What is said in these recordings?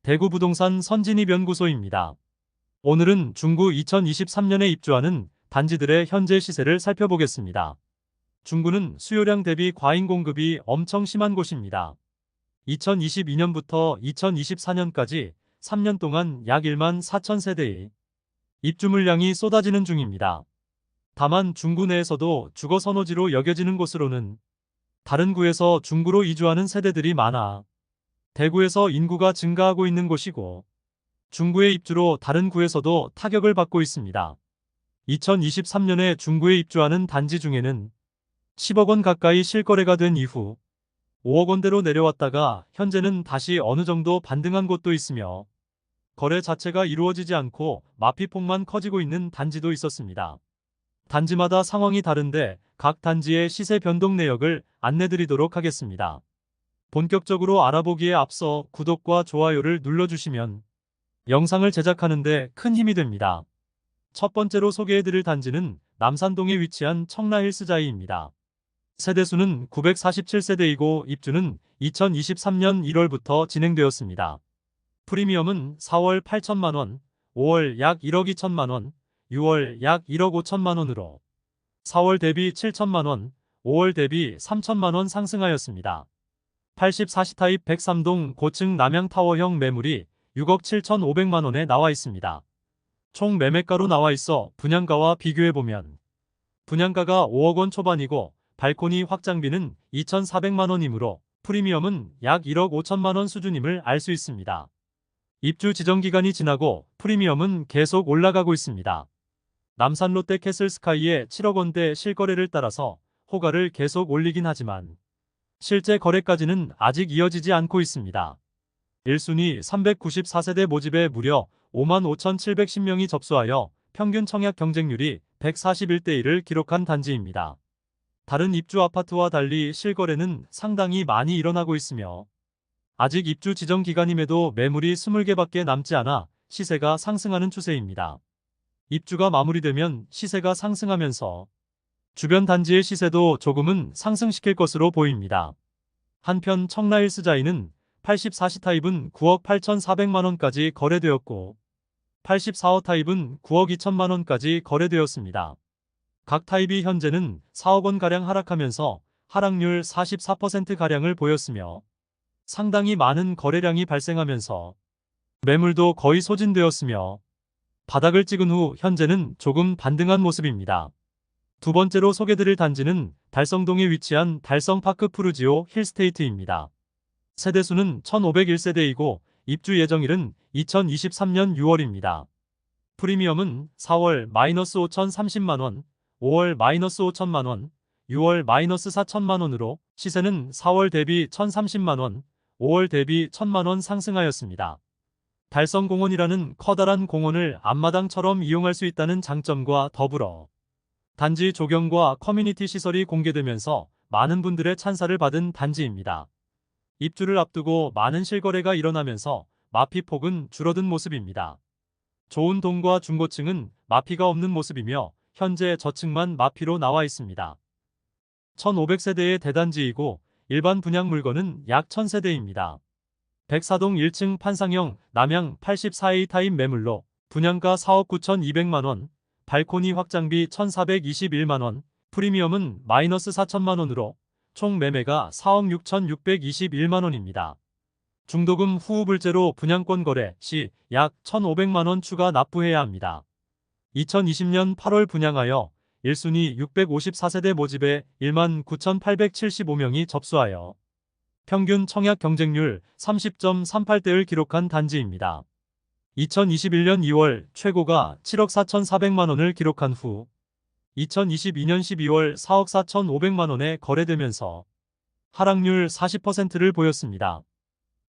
대구부동산 선진입연구소입니다. 오늘은 중구 2023년에 입주하는 단지들의 현재 시세를 살펴보겠습니다. 중구는 수요량 대비 과잉 공급이 엄청 심한 곳입니다. 2022년부터 2024년까지 3년 동안 약 1만 4천 세대의 입주 물량이 쏟아지는 중입니다. 다만 중구 내에서도 주거 선호지로 여겨지는 곳으로는 다른 구에서 중구로 이주하는 세대들이 많아 대구에서 인구가 증가하고 있는 곳이고, 중구의 입주로 다른 구에서도 타격을 받고 있습니다. 2023년에 중구에 입주하는 단지 중에는 10억 원 가까이 실거래가 된 이후 5억 원대로 내려왔다가 현재는 다시 어느 정도 반등한 곳도 있으며, 거래 자체가 이루어지지 않고 마피폭만 커지고 있는 단지도 있었습니다. 단지마다 상황이 다른데 각 단지의 시세 변동 내역을 안내드리도록 하겠습니다. 본격적으로 알아보기에 앞서 구독과 좋아요를 눌러주시면 영상을 제작하는데 큰 힘이 됩니다. 첫 번째로 소개해드릴 단지는 남산동에 위치한 청라힐스자이입니다. 세대수는 947세대이고 입주는 2023년 1월부터 진행되었습니다. 프리미엄은 4월 8천만원, 5월 약 1억 2천만원, 6월 약 1억 5천만원으로 4월 대비 7천만원, 5월 대비 3천만원 상승하였습니다. 84시 타입 103동 고층 남양타워형 매물이 6억 7천5백만원에 나와 있습니다. 총 매매가로 나와 있어 분양가와 비교해보면 분양가가 5억 원 초반이고 발코니 확장비는 2,400만원이므로 프리미엄은 약 1억 5천만원 수준임을 알 수 있습니다. 입주 지정기간이 지나고 프리미엄은 계속 올라가고 있습니다. 남산 롯데 캐슬스카이의 7억 원대 실거래를 따라서 호가를 계속 올리긴 하지만 실제 거래까지는 아직 이어지지 않고 있습니다. 1순위 394세대 모집에 무려 55,710명이 접수하여 평균 청약 경쟁률이 141대 1을 기록한 단지입니다. 다른 입주 아파트와 달리 실거래는 상당히 많이 일어나고 있으며 아직 입주 지정 기간임에도 매물이 20개밖에 남지 않아 시세가 상승하는 추세입니다. 입주가 마무리되면 시세가 상승하면서 주변 단지의 시세도 조금은 상승시킬 것으로 보입니다. 한편 청라힐스자이는 84시 타입은 9억 8,400만원까지 거래되었고 84호 타입은 9억 2천만원까지 거래되었습니다. 각 타입이 현재는 4억 원가량 하락하면서 하락률 44%가량을 보였으며 상당히 많은 거래량이 발생하면서 매물도 거의 소진되었으며 바닥을 찍은 후 현재는 조금 반등한 모습입니다. 두 번째로 소개드릴 단지는 달성동에 위치한 달성파크 푸르지오 힐스테이트입니다. 세대수는 1,501세대이고 입주 예정일은 2023년 6월입니다. 프리미엄은 4월 마이너스 5,030만원, 5월 마이너스 5천만원, 6월 마이너스 4천만원으로 시세는 4월 대비 1,030만원, 5월 대비 1,000만원 상승하였습니다. 달성공원이라는 커다란 공원을 앞마당처럼 이용할 수 있다는 장점과 더불어 단지 조경과 커뮤니티 시설이 공개되면서 많은 분들의 찬사를 받은 단지입니다. 입주를 앞두고 많은 실거래가 일어나면서 마피폭은 줄어든 모습입니다. 좋은 동과 중고층은 마피가 없는 모습이며 현재 저층만 마피로 나와 있습니다. 1,500세대의 대단지이고 일반 분양 물건은 약 1,000세대입니다. 104동 1층 판상형 남양 84A 타입 매물로 분양가 4억 9,200만원, 발코니 확장비 1,421만원, 프리미엄은 마이너스 4천만원으로 총 매매가 4억 6,621만원입니다. 중도금 후불제로 분양권 거래 시 약 1,500만원 추가 납부해야 합니다. 2020년 8월 분양하여 1순위 654세대 모집에 1만 9,875명이 접수하여 평균 청약 경쟁률 30.38대를 기록한 단지입니다. 2021년 2월 최고가 7억 4,400만원을 기록한 후 2022년 12월 4억 4,500만원에 거래되면서 하락률 40%를 보였습니다.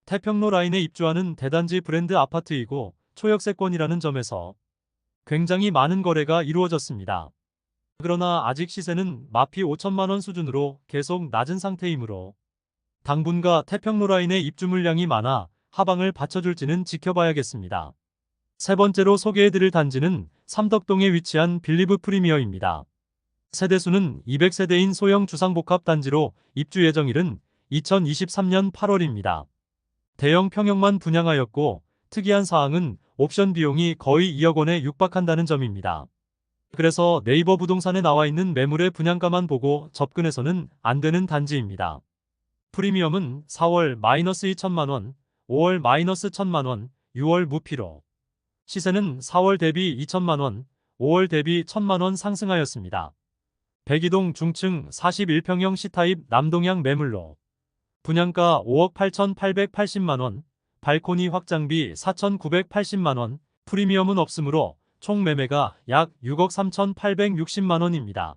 태평로 라인에 입주하는 대단지 브랜드 아파트이고 초역세권이라는 점에서 굉장히 많은 거래가 이루어졌습니다. 그러나 아직 시세는 마피 5천만원 수준으로 계속 낮은 상태이므로 당분간 태평로 라인에 입주 물량이 많아 하방을 받쳐줄지는 지켜봐야겠습니다. 세 번째로 소개해드릴 단지는 삼덕동에 위치한 빌리브 프리미어입니다. 세대수는 200세대인 소형 주상복합 단지로 입주 예정일은 2023년 8월입니다. 대형 평형만 분양하였고 특이한 사항은 옵션 비용이 거의 2억 원에 육박한다는 점입니다. 그래서 네이버 부동산에 나와 있는 매물의 분양가만 보고 접근해서는 안 되는 단지입니다. 프리미엄은 4월 -2천만 원, 5월 -1천만 원, 6월 무피로. 시세는 4월 대비 2천만 원, 5월 대비 1천만 원 상승하였습니다. 백이동 중층 41평형 C타입 남동향 매물로. 분양가 5억 8,880만 원, 발코니 확장비 4,980만 원, 프리미엄은 없으므로 총 매매가 약 6억 3,860만 원입니다.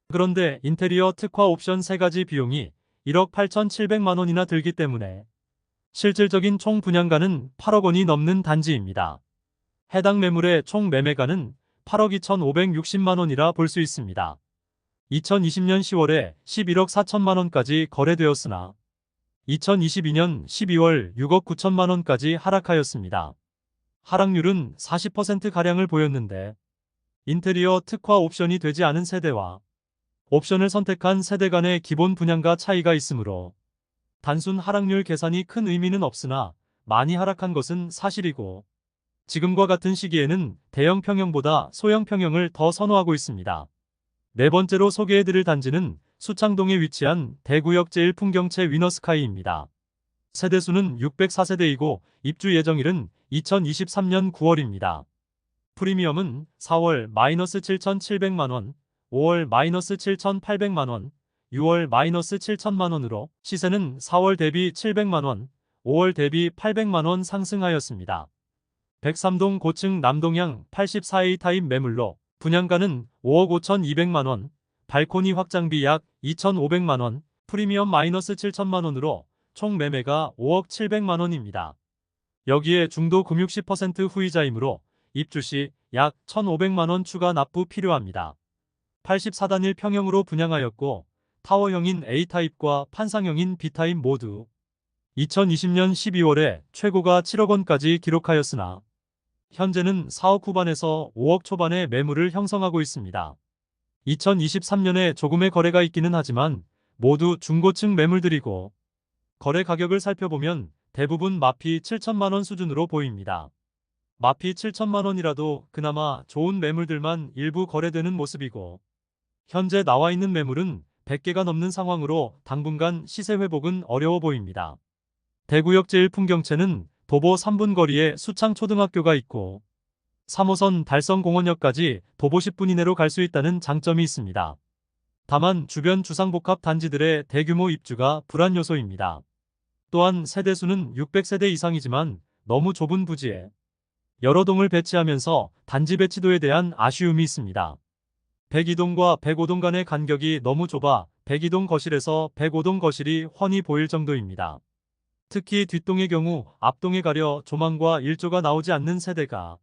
그런데 인테리어 특화 옵션 3가지 비용이 1억 8,700만 원이나 들기 때문에 실질적인 총 분양가는 8억 원이 넘는 단지입니다. 해당 매물의 총 매매가는 8억 2,560만 원이라 볼 수 있습니다. 2020년 10월에 11억 4천만 원까지 거래되었으나 2022년 12월 6억 9천만 원까지 하락하였습니다. 하락률은 40%가량을 보였는데 인테리어 특화 옵션이 되지 않은 세대와 옵션을 선택한 세대 간의 기본 분양가 차이가 있으므로 단순 하락률 계산이 큰 의미는 없으나 많이 하락한 것은 사실이고 지금과 같은 시기에는 대형 평형보다 소형 평형을 더 선호하고 있습니다. 네 번째로 소개해드릴 단지는 수창동에 위치한 대구역 제1풍경채 위너스카이입니다. 세대수는 604세대이고 입주 예정일은 2023년 9월입니다. 프리미엄은 4월 -7,700만 원, 5월 -7,800만 원, 6월 -7천만 원으로 시세는 4월 대비 700만 원, 5월 대비 800만 원 상승하였습니다. 103동 고층 남동향 84A 타입 매물로 분양가는 5억 5,200만 원, 발코니 확장비 약 2,500만 원, 프리미엄 -7천만 원으로 총 매매가 5억 700만 원입니다. 여기에 중도 금융 10% 후이자이므로 입주 시 약 1,500만 원 추가 납부 필요합니다. 84단일 평형으로 분양하였고 타워형인 A타입과 판상형인 B타입 모두 2020년 12월에 최고가 7억 원까지 기록하였으나 현재는 4억 후반에서 5억 초반의 매물을 형성하고 있습니다. 2023년에 조금의 거래가 있기는 하지만 모두 중고층 매물들이고 거래 가격을 살펴보면 대부분 마피 7천만 원 수준으로 보입니다. 마피 7천만 원이라도 그나마 좋은 매물들만 일부 거래되는 모습이고 현재 나와 있는 매물은 100개가 넘는 상황으로 당분간 시세 회복은 어려워 보입니다. 대구역 제1풍경채는 도보 3분 거리에 수창초등학교가 있고 3호선 달성공원역까지 도보 10분 이내로 갈 수 있다는 장점이 있습니다. 다만 주변 주상복합 단지들의 대규모 입주가 불안 요소입니다. 또한 세대수는 600세대 이상이지만 너무 좁은 부지에 여러 동을 배치하면서 단지 배치도에 대한 아쉬움이 있습니다. 102동과 105동 간의 간격이 너무 좁아 102동 거실에서 105동 거실이 훤히 보일 정도입니다. 특히 뒷동의 경우 앞동에 가려 조망과 일조가 나오지 않는 세대가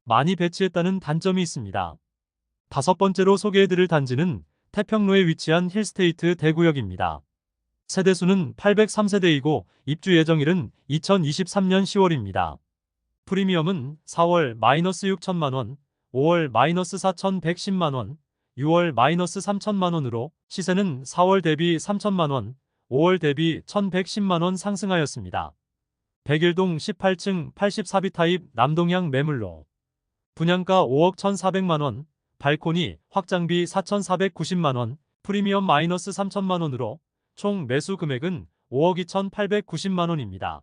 많이 배치했다는 단점이 있습니다. 다섯 번째로 소개해드릴 단지는 태평로에 위치한 힐스테이트 대구역입니다. 세대수는 803세대이고 입주 예정일은 2023년 10월입니다. 프리미엄은 4월 -6천만 원, 5월 -4,110만 원, 6월 -3천만 원으로 시세는 4월 대비 3천만 원, 5월 대비 1,110만 원 상승하였습니다. 101동 18층 84B 타입 남동향 매물로 분양가 5억 1,400만 원, 발코니 확장비 4,490만 원, 프리미엄 -3천만 원으로 총 매수 금액은 5억 2,890만 원입니다.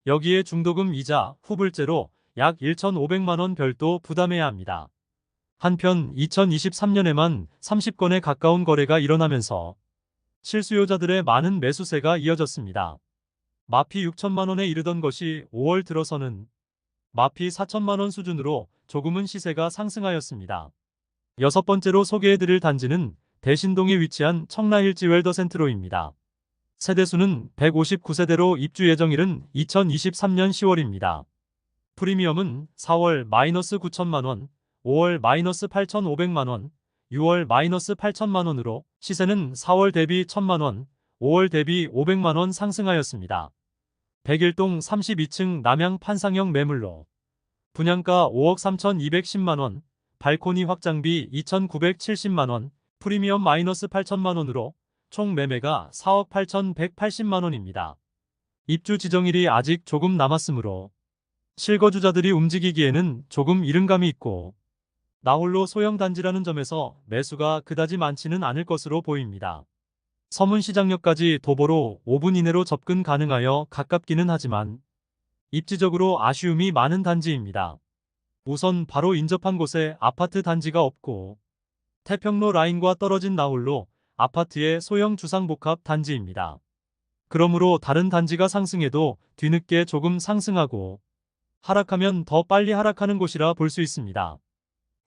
여기에 중도금 이자, 후불제로 약 1,500만 원 별도 부담해야 합니다. 한편 2023년에만 30건에 가까운 거래가 일어나면서 실수요자들의 많은 매수세가 이어졌습니다. 마피 6천만 원에 이르던 것이 5월 들어서는 마피 4천만 원 수준으로 조금은 시세가 상승하였습니다. 여섯 번째로 소개해드릴 단지는 대신동에 위치한 청라힐지 웰더센트로입니다. 세대수는 159세대로 입주 예정일은 2023년 10월입니다. 프리미엄은 4월 -9천만 원, 5월 -8,500만 원, 6월 -8천만 원으로 시세는 4월 대비 1천만 원, 5월 대비 500만 원 상승하였습니다. 101동 32층 남향 판상형 매물로 분양가 5억 3,210만 원, 발코니 확장비 2,970만 원, 프리미엄 -8천만 원으로 총 매매가 4억 8,180만 원입니다. 입주 지정일이 아직 조금 남았으므로 실거주자들이 움직이기에는 조금 이른 감이 있고 나홀로 소형 단지라는 점에서 매수가 그다지 많지는 않을 것으로 보입니다. 서문시장역까지 도보로 5분 이내로 접근 가능하여 가깝기는 하지만 입지적으로 아쉬움이 많은 단지입니다. 우선 바로 인접한 곳에 아파트 단지가 없고 태평로 라인과 떨어진 나홀로 아파트의 소형 주상복합 단지입니다. 그러므로 다른 단지가 상승해도 뒤늦게 조금 상승하고 하락하면 더 빨리 하락하는 곳이라 볼 수 있습니다.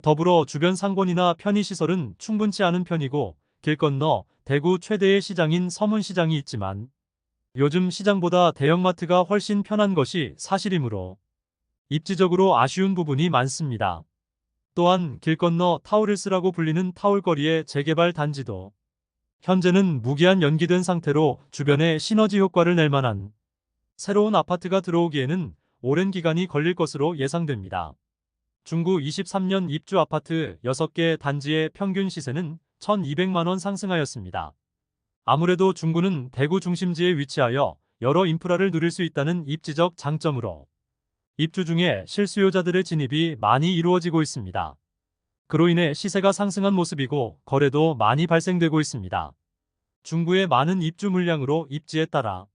더불어 주변 상권이나 편의시설은 충분치 않은 편이고 길 건너 대구 최대의 시장인 서문시장이 있지만 요즘 시장보다 대형마트가 훨씬 편한 것이 사실이므로 입지적으로 아쉬운 부분이 많습니다. 또한 길 건너 타울힐스라고 불리는 타울거리의 재개발 단지도 현재는 무기한 연기된 상태로 주변에 시너지 효과를 낼 만한 새로운 아파트가 들어오기에는 오랜 기간이 걸릴 것으로 예상됩니다. 중구 23년 입주 아파트 6개 단지의 평균 시세는 1,200만 원 상승하였습니다. 아무래도 중구는 대구 중심지에 위치하여 여러 인프라를 누릴 수 있다는 입지적 장점으로 입주 중에 실수요자들의 진입이 많이 이루어지고 있습니다. 그로 인해 시세가 상승한 모습이고 거래도 많이 발생되고 있습니다. 중구의 많은 입주 물량으로 입지에 따라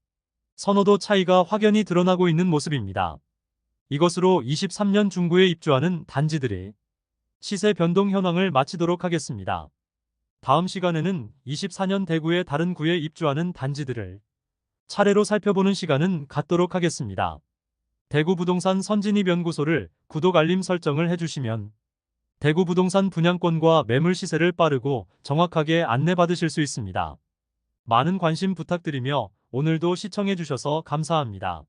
선호도 차이가 확연히 드러나고 있는 모습입니다. 이것으로 23년 중구에 입주하는 단지들이 시세 변동 현황을 마치도록 하겠습니다. 다음 시간에는 24년 대구의 다른 구에 입주하는 단지들을 차례로 살펴보는 시간은 갖도록 하겠습니다. 대구 부동산 선진입 연구소를 구독 알림 설정을 해주시면 대구 부동산 분양권과 매물 시세를 빠르고 정확하게 안내받으실 수 있습니다. 많은 관심 부탁드리며 오늘도 시청해주셔서 감사합니다.